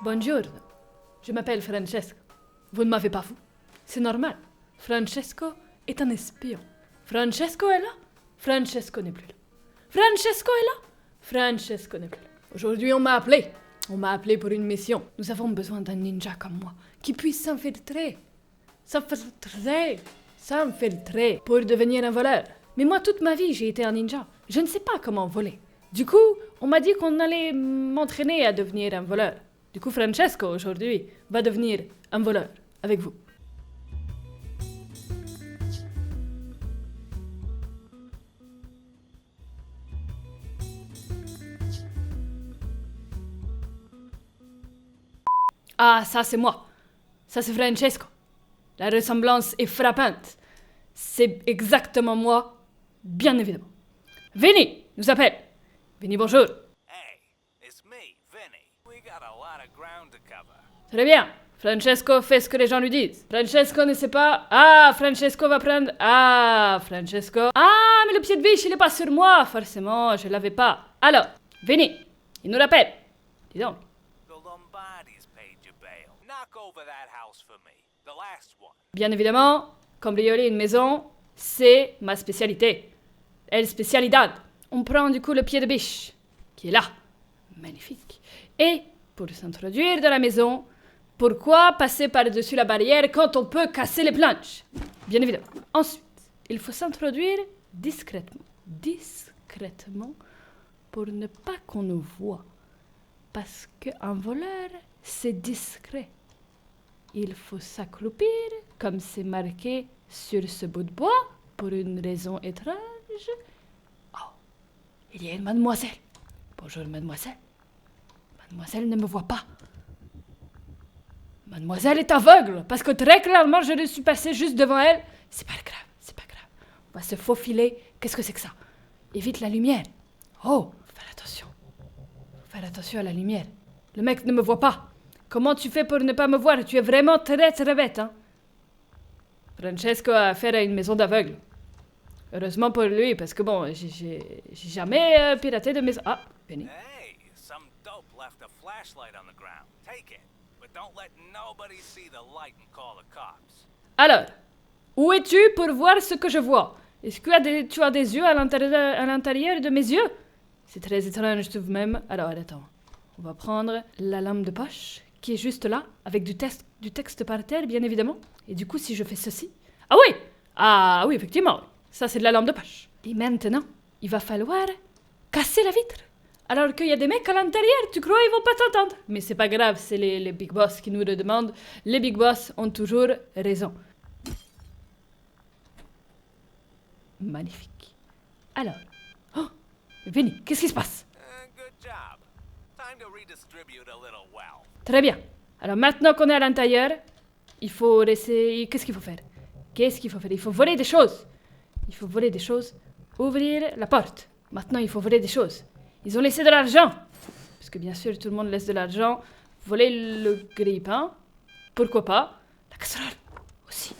Bonjour, je m'appelle Francesco. Vous ne m'avez pas vu? C'est normal. Francesco est un espion. Francesco est là? Francesco n'est plus là. Francesco est là? Francesco n'est plus là. Aujourd'hui, on m'a appelé. On m'a appelé pour une mission. Nous avons besoin d'un ninja comme moi, qui puisse s'infiltrer pour devenir un voleur. Mais moi, toute ma vie, j'ai été un ninja. Je ne sais pas comment voler. Du coup, on m'a dit qu'on allait m'entraîner à devenir un voleur. Du coup, Francesco, aujourd'hui, va devenir un voleur avec vous. Ah, ça c'est moi. Ça c'est Francesco. La ressemblance est frappante. C'est exactement moi, bien évidemment. Vinny nous appelle. Vinny, bonjour. Hey, it's me, Vinny. We got a lot of ground to cover. Très bien. Francesco fait ce que les gens lui disent. Francesco ne sait pas. Ah, Francesco va prendre. Ah, Francesco. Ah, mais le pied de biche, il est pas sur moi. Forcément, je l'avais pas. Alors, Vinny, il nous rappelle. Dis donc. The Lombardis paid your bail. Knock over that house for me. The last one. Bien évidemment, cambrioler une maison, c'est ma spécialité. El spécialidad. On prend du coup le pied de biche, qui est là. Magnifique. Et, pour s'introduire dans la maison, pourquoi passer par-dessus la barrière quand on peut casser les planches? Bien évidemment. Ensuite, il faut s'introduire discrètement. Discrètement, pour ne pas qu'on nous voie. Parce qu'un voleur, c'est discret. Il faut s'accroupir, comme c'est marqué sur ce bout de bois, pour une raison étrange. Oh, il y a une mademoiselle. Bonjour, mademoiselle. Mademoiselle ne me voit pas. Mademoiselle est aveugle, parce que très clairement, je ne suis passé juste devant elle. C'est pas grave, c'est pas grave. On va se faufiler. Qu'est-ce que c'est que ça? Évite la lumière. Oh, faut faire attention. Faut faire attention à la lumière. Le mec ne me voit pas. Comment tu fais pour ne pas me voir? Tu es vraiment très très bête, hein? Francesco a affaire à une maison d'aveugle. Heureusement pour lui, parce que bon, j'ai jamais piraté de maison. Ah, Penny. Hey, some dope left a flashlight on the ground. Take it. But don't let nobody see the light and call the cops. Alors, où es-tu pour voir ce que je vois? Est-ce que tu as des yeux à l'intérieur de mes yeux? C'est très étrange tout de même. Alors, attends. On va prendre la lampe de poche, qui est juste là, avec du texte par terre, bien évidemment. Et du coup, si je fais ceci... Ah oui! Ah oui, effectivement. Ça, c'est de la lampe de poche. Et maintenant, il va falloir casser la vitre. Alors qu'il y a des mecs à l'intérieur, tu crois ils vont pas t'entendre? Mais c'est pas grave, c'est les big boss qui nous le demandent. Les big boss ont toujours raison. Magnifique. Alors... Oh! Vinny, qu'est-ce qui se passe? Good job. Time to redistribute a little wealth. Très bien. Alors maintenant qu'on est à l'intérieur, il faut laisser... Qu'est-ce qu'il faut faire? Qu'est-ce qu'il faut faire? Il faut voler des choses. Il faut voler des choses. Ouvrir la porte. Maintenant, il faut voler des choses. Ils ont laissé de l'argent. Parce que bien sûr, tout le monde laisse de l'argent. Voler le grille-pain. Pourquoi pas? La casserole aussi.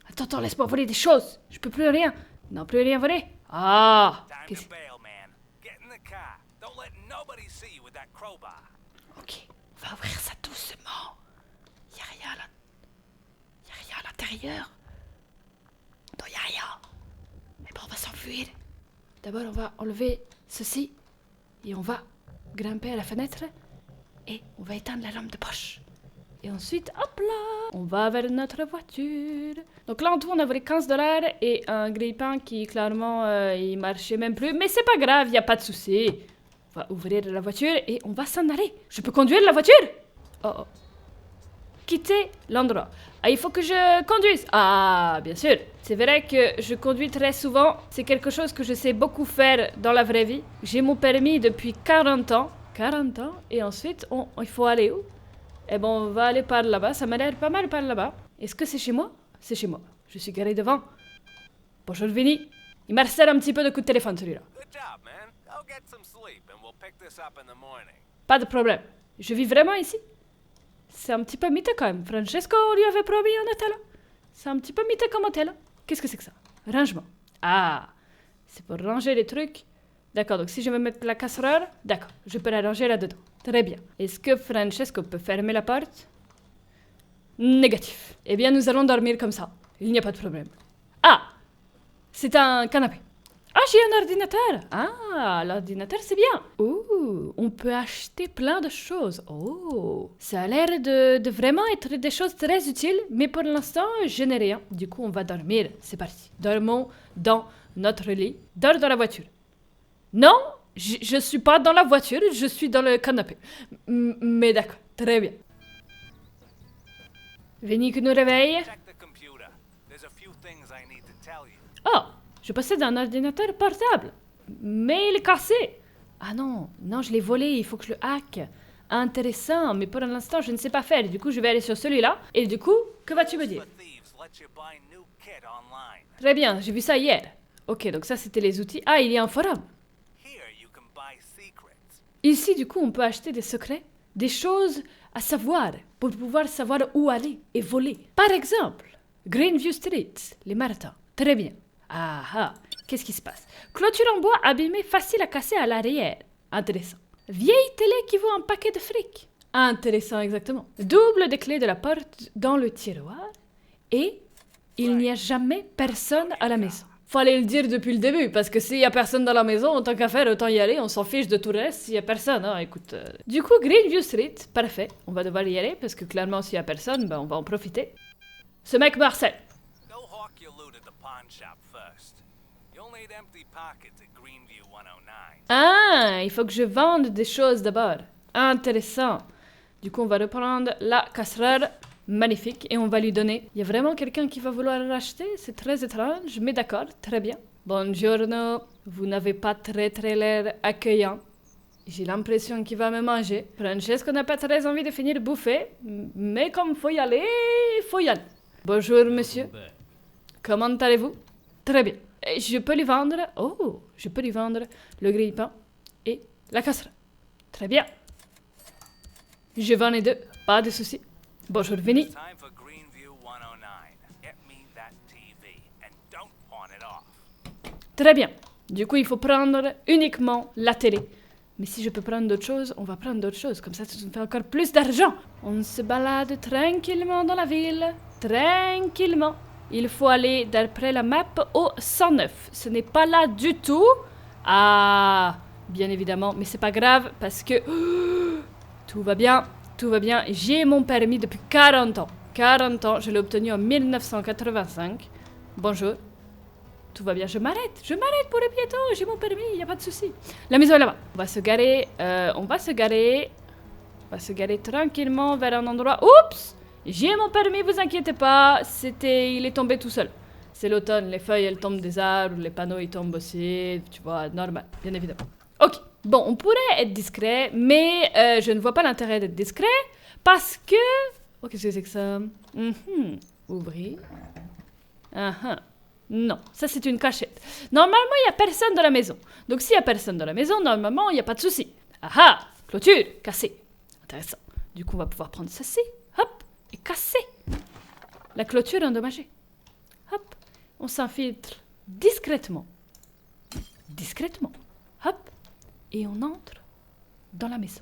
Attends, laisse-moi voler des choses. Je peux plus rien. Non, plus rien voler. Ah! Time to bail, man. Get in the car. Don't let nobody see you with that crowbar. Ok, on va ouvrir ça doucement. Y a rien là. Y a rien à l'intérieur. Non, y a rien. Mais bon, on va s'enfuir. D'abord, on va enlever ceci. Et on va grimper à la fenêtre. Et on va éteindre la lampe de poche. Et ensuite, hop là, on va vers notre voiture. Donc là, en tout, on a volé $15 et un grille-pain qui, clairement, il marchait même plus. Mais c'est pas grave, y a pas de souci. On va ouvrir la voiture et on va s'en aller. Je peux conduire la voiture? Oh. Quitter l'endroit. Ah, il faut que je conduise. Ah, bien sûr. C'est vrai que je conduis très souvent. C'est quelque chose que je sais beaucoup faire dans la vraie vie. J'ai mon permis depuis 40 ans. 40 ans. Et ensuite, il faut aller où? Eh ben, on va aller par là-bas. Ça m'a l'air pas mal par là-bas. Est-ce que c'est chez moi? C'est chez moi. Je suis garé devant. Bonjour, Vinny. Il m'a resserré un petit peu de coup de téléphone, celui-là. Good job, man. Go get some sleep and we'll pick this up in the morning. Pas de problème. Je vis vraiment ici. C'est un petit peu miteux quand même. Francesco lui avait promis un hôtel. C'est un petit peu miteux comme hôtel. Qu'est-ce que c'est que ça? Rangement. Ah, c'est pour ranger les trucs D'accord, donc si je veux mettre la casserole, d'accord, je peux la ranger là-dedans. Très bien. Est-ce que Francesco peut fermer la porte? Négatif. Eh bien, nous allons dormir comme ça. Il n'y a pas de problème. Ah! C'est un canapé. Ah, j'ai un ordinateur. Ah, l'ordinateur, c'est bien. Ouh, on peut acheter plein de choses. Oh, ça a l'air de vraiment être des choses très utiles, mais pour l'instant, je n'ai rien. Du coup, on va dormir. C'est parti. Dormons dans notre lit. Dors dans la voiture. Non, je suis pas dans la voiture, je suis dans le canapé. Mais d'accord, très bien. Venez que nous réveille. Check the computer. There's a few things I need to tell you. Oh, je possède un ordinateur portable. Mais il est cassé. Ah non, non, je l'ai volé, il faut que je le hack. Intéressant, mais pour l'instant, je ne sais pas faire. Du coup, je vais aller sur celui-là. Et du coup, que vas-tu me dire? For thieves let you buy new kit online. Très bien, j'ai vu ça hier. Ok, donc ça, c'était les outils. Ah, il y a un forum. Here you can buy secrets. Ici, du coup, on peut acheter des secrets, des choses à savoir pour pouvoir savoir où aller et voler. Par exemple, Greenview Street, les marathons. Très bien. Ah ah, qu'est-ce qui se passe? Clôture en bois abîmée, facile à casser à l'arrière. Intéressant. Vieille télé qui vaut un paquet de fric. Intéressant, exactement. Double des clés de la porte dans le tiroir. Et il n'y a jamais personne à la maison. Fallait le dire depuis le début, parce que s'il y a personne dans la maison, en tant qu'à faire, autant y aller, on s'en fiche de tout le reste s'il y a personne, hein, écoute. Du coup, Greenview Street, parfait, on va devoir y aller, parce que clairement, s'il y a personne, ben, on va en profiter. Ce mec Marcel. Go hawk your loot at the pawn shop first. You'll need empty pockets at Greenview 109. Ah, il faut que je vende des choses d'abord. Intéressant. Du coup, on va reprendre la casserole. Magnifique. Et on va lui donner. Il y a vraiment quelqu'un qui va vouloir l'acheter? C'est très étrange, mais d'accord, très bien. Buongiorno. Vous n'avez pas très l'air accueillant. J'ai l'impression qu'il va me manger. Francesco n'a pas très envie de finir bouffer, mais comme faut y aller, faut y aller. Bonjour, monsieur. Comment allez-vous? Très bien. Et je peux lui vendre... Oh, je peux lui vendre le grille-pain et la casserole. Très bien. Je vends les deux, pas de souci. Bonjour, Vinny. Time for Greenview 109. Get me that TV and don't pawn it off. Très bien. Du coup, il faut prendre uniquement la télé. Mais si je peux prendre d'autres choses, on va prendre d'autres choses. Comme ça nous fait encore plus d'argent. On se balade tranquillement dans la ville. Tranquillement. Il faut aller, d'après la map, au 109. Ce n'est pas là du tout. Ah, bien évidemment. Mais c'est pas grave parce que... tout va bien. Tout va bien. J'ai mon permis depuis 40 ans. 40 ans. Je l'ai obtenu en 1985. Bonjour. Tout va bien. Je m'arrête pour les piétons. J'ai mon permis. Il n'y a pas de souci. La maison est là-bas. On va se garer. On va se garer tranquillement vers un endroit. Oups! J'ai mon permis, vous inquiétez pas. Il est tombé tout seul. C'est l'automne. Les feuilles, elles tombent des arbres. Les panneaux, ils tombent aussi. Tu vois, normal. Bien évidemment. Ok. Bon, on pourrait être discret, mais je ne vois pas l'intérêt d'être discret parce que... Oh, qu'est-ce que c'est que ça? Ouvrir. Non, ça c'est une cachette. Normalement, il n'y a personne dans la maison. Donc s'il n'y a personne dans la maison, normalement, il n'y a pas de souci. Clôture, cassée. Intéressant. Du coup, on va pouvoir prendre ceci, hop, et casser. La clôture endommagée. Hop, on s'infiltre discrètement. Discrètement. Hop. Et on entre dans la maison.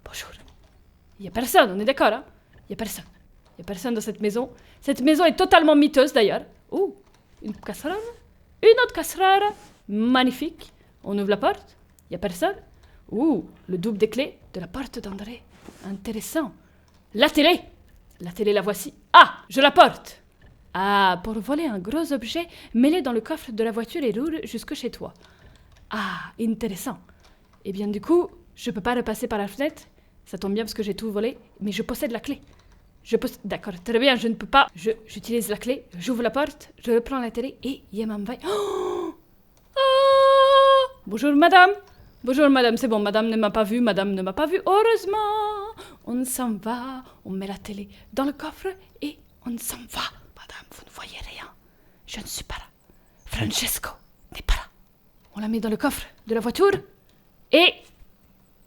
Bonjour. Il n'y a personne, on est d'accord, hein? Il n'y a personne. Il n'y a personne dans cette maison. Cette maison est totalement miteuse, d'ailleurs. Oh, une casserole. Une autre casserole. Magnifique. On ouvre la porte. Il n'y a personne. Le double des clés de la porte d'André. Intéressant. La télé. La télé, la voici. Ah, je la porte. Ah, pour voler un gros objet mêlé dans le coffre de la voiture et roule jusque chez toi. Ah, intéressant. Eh bien, du coup, je peux pas repasser par la fenêtre. Ça tombe bien parce que j'ai tout volé, mais je possède la clé. D'accord, très bien, je ne peux pas. J'utilise la clé, j'ouvre la porte, je reprends la télé et Yemam va... Oh! Bonjour, madame. Bonjour, madame, c'est bon, madame ne m'a pas vu, heureusement. On s'en va, on met la télé dans le coffre et on s'en va. Madame, vous ne voyez rien. Je ne suis pas là. Francesco n'est pas là. On la met dans le coffre de la voiture. Et,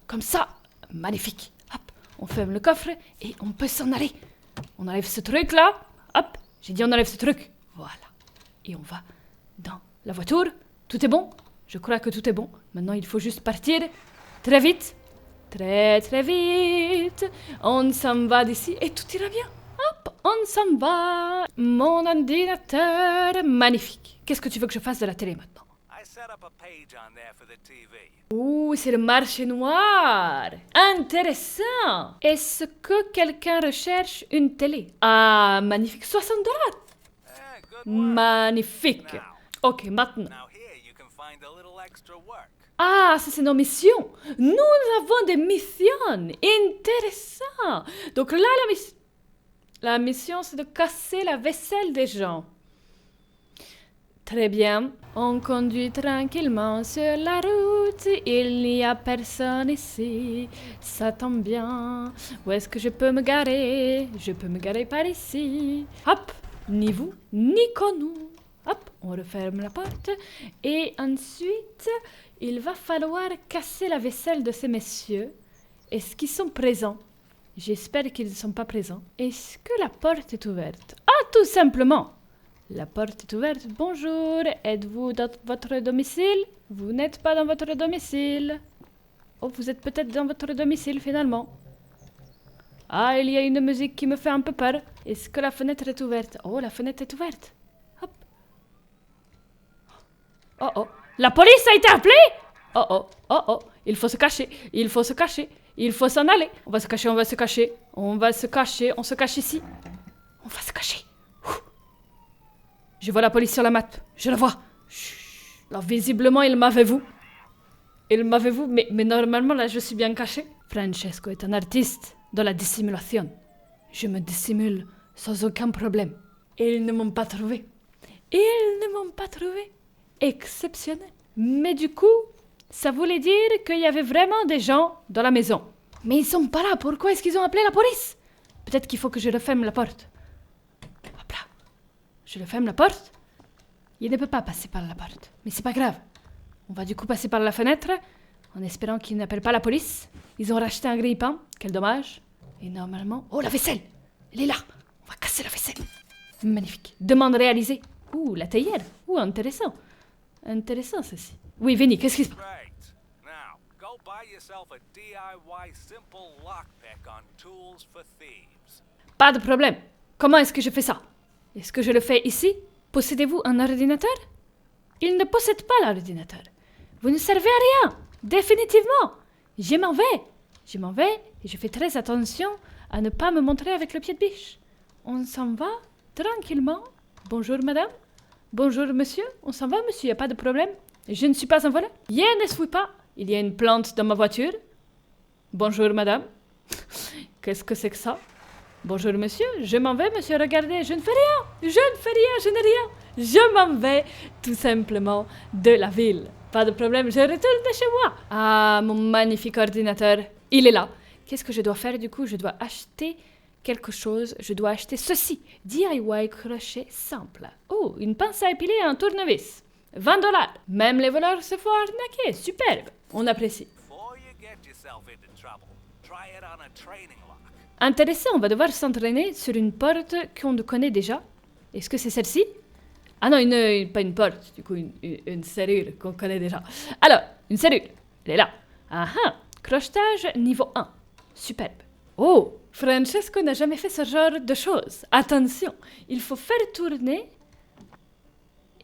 comme ça, magnifique. Hop, on ferme le coffre et on peut s'en aller. On enlève ce truc-là. Hop, j'ai dit on enlève ce truc. Voilà. Et on va dans La voiture, tout est bon. Je crois que tout est bon. Maintenant, il faut juste partir très vite. Très très vite. On s'en va d'ici et tout ira bien. Hop, on s'en va. Mon ordinateur, magnifique. Qu'est-ce que tu veux que je fasse de la télé maintenant? I set up a page on there for the TV. Ouh, c'est le marché noir. Intéressant. Est-ce que quelqu'un recherche une télé? Ah, magnifique. $60. Good work. Magnifique. Now, Ok, maintenant. now here you can find a little extra work. Ah, ça c'est nos missions. Nous avons des missions. Intéressant. Donc là, la mission, c'est de casser la vaisselle des gens. Très bien. On conduit tranquillement sur la route. Il n'y a personne ici. Ça tombe bien. Où est-ce que je peux me garer? Je peux me garer par ici. Hop. Ni vous, ni nous. Hop. On referme la porte. Et ensuite, il va falloir casser la vaisselle de ces messieurs. Est-ce qu'ils sont présents? J'espère qu'ils ne sont pas présents. Est-ce que la porte est ouverte? Ah, tout simplement. La porte est ouverte. Bonjour, êtes-vous dans votre domicile? Vous n'êtes pas dans votre domicile. Oh, vous êtes peut-être dans votre domicile finalement. Ah, il y a une musique qui me fait un peu peur. Est-ce que la fenêtre est ouverte? Oh, la fenêtre est ouverte. Hop. Oh oh. La police a été appelée? Oh oh. Oh oh. Il faut se cacher. Il faut se cacher. Il faut s'en aller. On va se cacher, on va se cacher. On va se cacher. On se cache ici. On va se cacher. Je vois la police sur la map. Je la vois. Chut. Alors, visiblement, il m'avait vu. Il m'avait vu, mais normalement, là, je suis bien caché. Francesco est un artiste de la dissimulation. Je me dissimule sans aucun problème. Et ils ne m'ont pas trouvé. Ils ne m'ont pas trouvé. Exceptionnel. Mais du coup, ça voulait dire qu'il y avait vraiment des gens dans la maison. Mais ils sont pas là. Pourquoi est-ce qu'ils ont appelé la police? Peut-être qu'il faut que je referme la porte. Hop là. Je referme la porte. Il ne peut pas passer par la porte. Mais c'est pas grave. On va du coup passer par la fenêtre, en espérant qu'ils n'appellent pas la police. Ils ont racheté un grille-pain. Quel dommage. Et normalement... Oh, la vaisselle! Elle est là. On va casser la vaisselle. Magnifique. Demande réalisée. Ouh, la théière. Ouh, intéressant. Intéressant, ceci. Oui, Vinny, qu'est-ce qui se passe? Great. Now, go buy yourself a DIY simple lockpick on Tools for Thieves. Pas de problème. Comment est-ce que je fais ça? Est-ce que je le fais ici? Possédez-vous un ordinateur? Il ne possède pas l'ordinateur. Vous ne servez à rien. Définitivement. Je m'en vais. Je m'en vais et je fais très attention à ne pas me montrer avec le pied de biche. On s'en va tranquillement. Bonjour madame. Bonjour monsieur. On s'en va monsieur, il n'y a pas de problème. Je ne suis pas un voleur. Ne suis pas. Il y a une plante dans ma voiture. Bonjour madame. Qu'est-ce que c'est que ça? Bonjour monsieur, je m'en vais monsieur, regardez, je ne fais rien. Je ne fais rien, je n'ai rien. Je m'en vais tout simplement de la ville. Pas de problème, je retourne chez moi. Ah, mon magnifique ordinateur. Il est là. Qu'est-ce que je dois faire du coup? Je dois acheter quelque chose. Je dois acheter ceci. DIY crochet simple. Oh, une pince à épiler et un tournevis. $20. Même les voleurs se font arnaquer. Superbe. On apprécie. Before you get yourself into trouble, try it on a training lock. Intéressant, on va devoir s'entraîner sur une porte qu'on connaît déjà. Est-ce que c'est celle-ci? Ah non, pas une porte, du coup, une serrure qu'on connaît déjà. Alors, une serrure, elle est là. Ah ah, crochetage niveau 1. Superbe. Oh, Francesco n'a jamais fait ce genre de choses. Attention, il faut faire tourner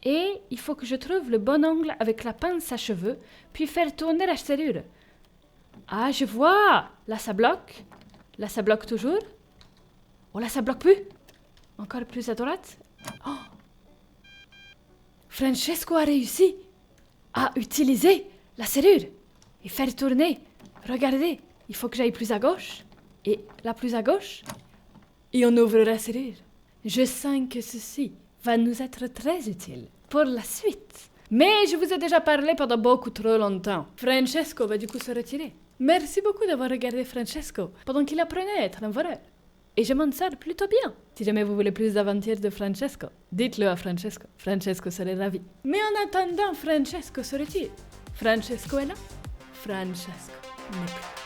et il faut que je trouve le bon angle avec la pince à cheveux, puis faire tourner la serrure. Ah, je vois. Là, ça bloque. Là, ça bloque toujours. Oh, là, ça bloque plus. Encore plus à droite. Oh! Francesco a réussi à utiliser la serrure et faire tourner. Regardez, il faut que j'aille plus à gauche. Et là, plus à gauche. Et on ouvre la serrure. Je sens que ceci va nous être très utile pour la suite. Mais je vous ai déjà parlé pendant beaucoup trop longtemps. Francesco va du coup se retirer. Merci beaucoup d'avoir regardé Francesco pendant qu'il apprenait à être un voleur. Et je m'en sors plutôt bien. Si jamais vous voulez plus d'aventures de Francesco, dites-le à Francesco. Francesco serait ravi. Mais en attendant, Francesco se retire. Francesco est là. Francesco n'est plus.